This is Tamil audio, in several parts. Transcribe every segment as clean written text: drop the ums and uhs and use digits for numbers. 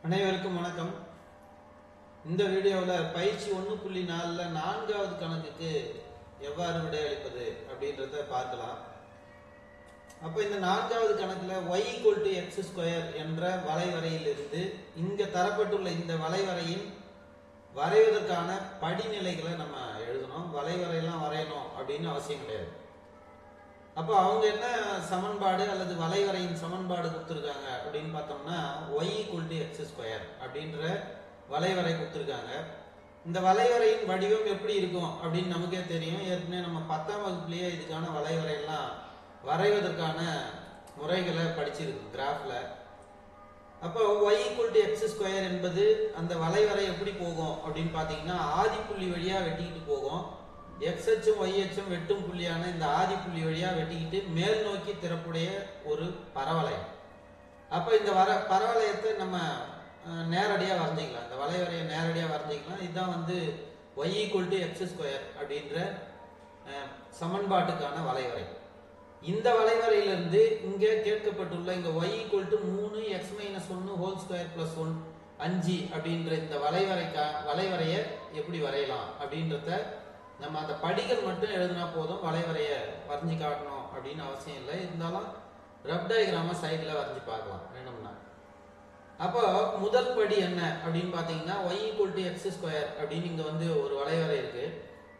அனைவருக்கும் வணக்கம். இந்த வீடியோவில் பயிற்சி 1.4 நான்காவது கணக்குக்கு எவ்வாறு விடையளிப்பது அப்படின்றத பார்க்கலாம். அப்போ இந்த நான்காவது கணக்கில் y = x² என்ற வளைவரையிலிருந்து இங்கே தரப்பட்டுள்ள இந்த வளைவரையின் வரைவதற்கான படிநிலைகளை நம்ம எழுதணும். வளைவரையெல்லாம் வரையணும் அப்படின்னு அவசியம் கிடையாது. அப்போ அவங்க என்ன சமன்பாடு அல்லது வளைவரையின் சமன்பாடு கொடுத்துருக்காங்க அப்படின்னு பார்த்தோம்னா y = x² அப்படின்ற வளைவரை கொடுத்துருக்காங்க. இந்த வளைவரையின் வடிவம் எப்படி இருக்கும் அப்படின்னு நமக்கே தெரியும். ஏற்கனவே நம்ம 10ஆம் வகுப்புலேயே இதுக்கான வளைவரையெல்லாம் வரைவதற்கான முறைகளை படிச்சிருக்கு கிராஃப்ல. அப்போ y = x² என்பது அந்த வளைவரை எப்படி போகும் அப்படின்னு பார்த்தீங்கன்னா ஆதி புள்ளி வழியாக வெட்டிக்கிட்டு போகும். x அச்சும் y அச்சும் வெட்டும் புள்ளியான இந்த ஆதி புள்ளி வழியா வெட்டிக்கிட்டு மேல் நோக்கி திறப்புடைய ஒரு பரவளையம். அப்ப இந்த பரவளையத்தை நம்ம நேரடியா வரைஞ்சிக்கலாம். இந்த வளைவரையை நேரடியா வரைஞ்சிக்கலாம். இதுதான் y = x² அப்படின்ற சமன்பாட்டுக்கான வளைவரை. இந்த வளைவரையிலிருந்து இங்கே கேட்கப்பட்டுள்ள இங்க y = 3x - 1 2 + 1 5 அப்படின்ற இந்த வளைவரையை எப்படி வரையலாம் அப்படின்றத நம்ம அந்த படிகள் மட்டும் எழுதினா போதும். வளைவரைய வரைஞ்சி காட்டணும் அப்படின்னு அவசியம் இல்லை. இருந்தாலும் ரப் டயக்ராம சைடில் வரைஞ்சி பார்க்கலாம் வேணும்னா. அப்போ முதல் படி என்ன அப்படின்னு பார்த்தீங்கன்னா y = x² அப்படின்னு இங்கே ஒரு வளைவரை இருக்கு.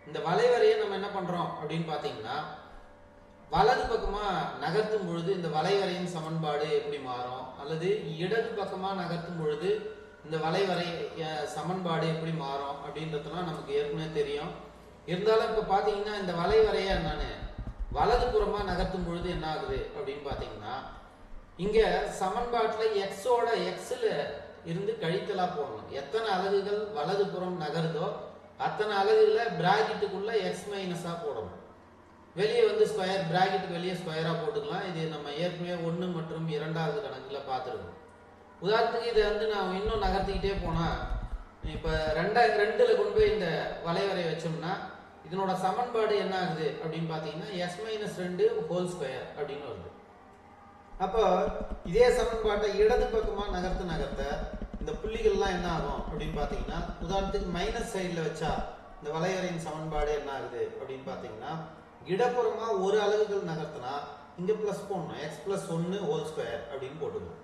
இந்த வளைவரையை நம்ம என்ன பண்றோம் அப்படின்னு பார்த்தீங்கன்னா வலது பக்கமா நகர்த்தும் பொழுது இந்த வளைவரையின் சமன்பாடு எப்படி மாறும், அல்லது இடது பக்கமா நகர்த்தும் பொழுது இந்த வளைவரை சமன்பாடு எப்படி மாறும் அப்படின்றதுலாம் நமக்கு ஏற்கனவே தெரியும். இருந்தாலும் இப்ப பாத்தீங்கன்னா இந்த வளைவரைய நான் வலது புறமா நகர்த்தும் பொழுது என்ன ஆகுது அப்படின்னு பாத்தீங்கன்னா இங்க சமன்பாட்டுல எக்ஸோட எக்ஸ்ல இருந்து கழித்தலா போடணும். எத்தனை அலகுகள் வலது புறம் நகருதோ அத்தனை அலகுல பிராக்கெட்டுக்குள்ள எக்ஸ் மைனஸா போடணும். வெளியே ஸ்கொயர் பிராக்கெட்டுக்கு வெளியே ஸ்கொயரா போட்டுக்கலாம். இது நம்ம ஏற்கனவே 1 மற்றும் 2வது கணக்குல பார்த்துருக்கோம். உதாரணத்துக்கு இதை நான் இன்னும் நகர்த்திக்கிட்டே போனா இப்ப 2ல கொண்டு போய் இந்த வளைவரை வச்சோம்னா இதனோட சமன்பாடு என்ன ஆகுது அப்படின்னு பாத்தீங்கன்னா x-2² அப்படின்னு வருது. அப்போ இதே சமன்பாட்டை இடது பக்கமா நகர்த்த இந்த புள்ளிகள்லாம் என்ன ஆகும் அப்படின்னு பாத்தீங்கன்னா உதாரணத்துக்கு மைனஸ் சைட்ல வச்சா இந்த வளைவரையின் சமன்பாடு என்ன ஆகுது அப்படின்னு பாத்தீங்கன்னா இடப்புறமா ஒரு அலகுகள் நகர்த்தினா இங்க பிளஸ் போடணும், x+1² அப்படின்னு போட்டுக்கணும்.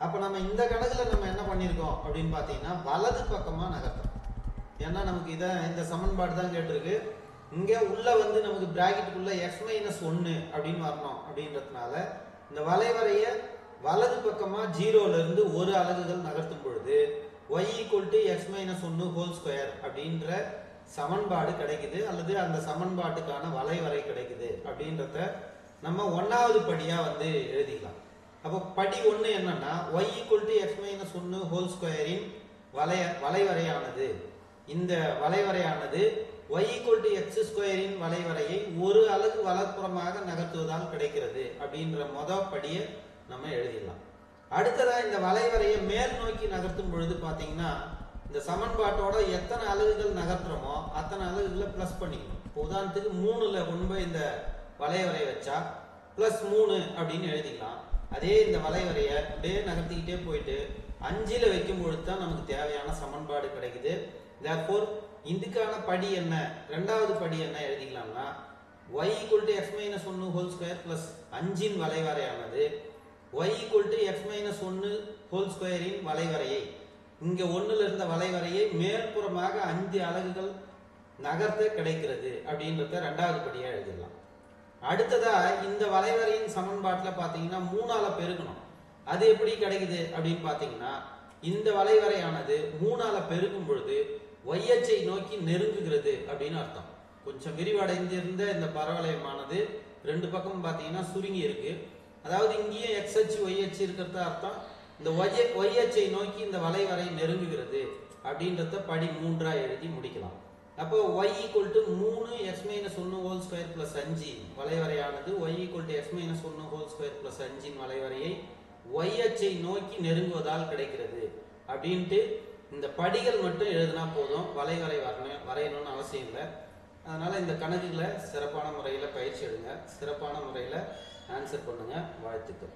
அப்ப நம்ம இந்த கணக்குல நம்ம என்ன பண்ணிருக்கோம் அப்படின்னு பாத்தீங்கன்னா வலது பக்கமா நகர்த்தோம். ஏன்னா நமக்கு இந்த சமன்பாடு தான் கேட்டிருக்கு. இங்க உள்ள நமக்கு பிராக்கெட்டுக்குள்ள x-1 அப்படின்னு வரணும் அப்படின்றதுனால இந்த வளைவரைய வலது பக்கமா 0ல இருந்து ஒரு அலகுகள் நகர்த்தும் பொழுது y = x-1² அப்படின்ற சமன்பாடு கிடைக்குது, அல்லது அந்த சமன்பாட்டுக்கான வளைவரை கிடைக்குது அப்படின்றத நம்ம 1வது படியா எழுதிக்கலாம். அப்போ படி 1 என்னன்னா y = x-1² இன் வளைவரையானது இந்த வளைவரையானது y = x² இன் வளைவரையை ஒரு அலகு வலப்புறமாக நகர்த்துவதால் கிடைக்கிறது அப்படின்ற முதல் படியை நம்ம எழுதிடலாம். அடுத்ததா இந்த வளைவரையை மேல் நோக்கி நகர்த்தும் பொழுது பாத்தீங்கன்னா இந்த சமன்பாட்டோட எத்தனை அலகுகள் நகர்த்துறோமோ அத்தனை அலகுகளை பிளஸ் பண்ணிக்கணும். உதாரணத்துக்கு 3ல கொண்டு போய் இந்த வளைவரை வச்சா +3 அப்படின்னு எழுதிக்கலாம். அதே இந்த வளைவரையை அப்படியே நகர்த்திக்கிட்டே போயிட்டு 5ல வைக்கும் பொழுது தான் நமக்கு தேவையான சமன்பாடு கிடைக்குது. therefore இதுக்கான படி என்ன, 2வது படி என்ன எழுதிக்கலாம்னா y = x-1² + 5 இன் வளைவரையானது y = x-1² இன் வளைவரையை இங்க 1ல இருந்த வளைவரையை மேற்புறமாக 5 அலகுகள் நகர்த்த கிடைக்கிறது அப்படின்றத 2வது படியா எழுதிடலாம். அடுத்ததா இந்த வளைவரையின் சமன்பாட்டில் பாத்தீங்கன்னா 3ஆல பெருக்கணும். அது எப்படி கிடைக்குது அப்படின்னு பாத்தீங்கன்னா இந்த வளைவரையானது 3ஆல பெருக்கும் பொழுது y அச்சை நோக்கி நெருங்குகிறது அப்படின்னு அர்த்தம். கொஞ்சம் விரிவடைந்து இருந்த இந்த பரவளையமானது 2 பக்கம் பாத்தீங்கன்னா சுருங்கி இருக்கு. அதாவது இங்கேயும் x அச்சு y அச்சு இருக்கிறது அர்த்தம் இந்த y அச்சை நோக்கி இந்த வளைவரை நெருங்குகிறது அப்படின்றத படி 3ஆ எழுதி முடிக்கலாம். அப்போ y = 3x-1² + 5 வளைவரையானது y = x-1² + 5 வளைவரையை y அச்சை நோக்கி நெருங்குவதால் கிடைக்கிறது அப்படின்ட்டு இந்த படிகள் மட்டும் எழுதினா போதும். வளைவரை வரையணும்னு அவசியம் இல்லை. அதனால இந்த கணக்குகளை சிறப்பான முறையில் பயிற்சி எடுங்க, சிறப்பான முறையில் ஆன்சர் பண்ணுங்க. வாழ்த்துக்கள்.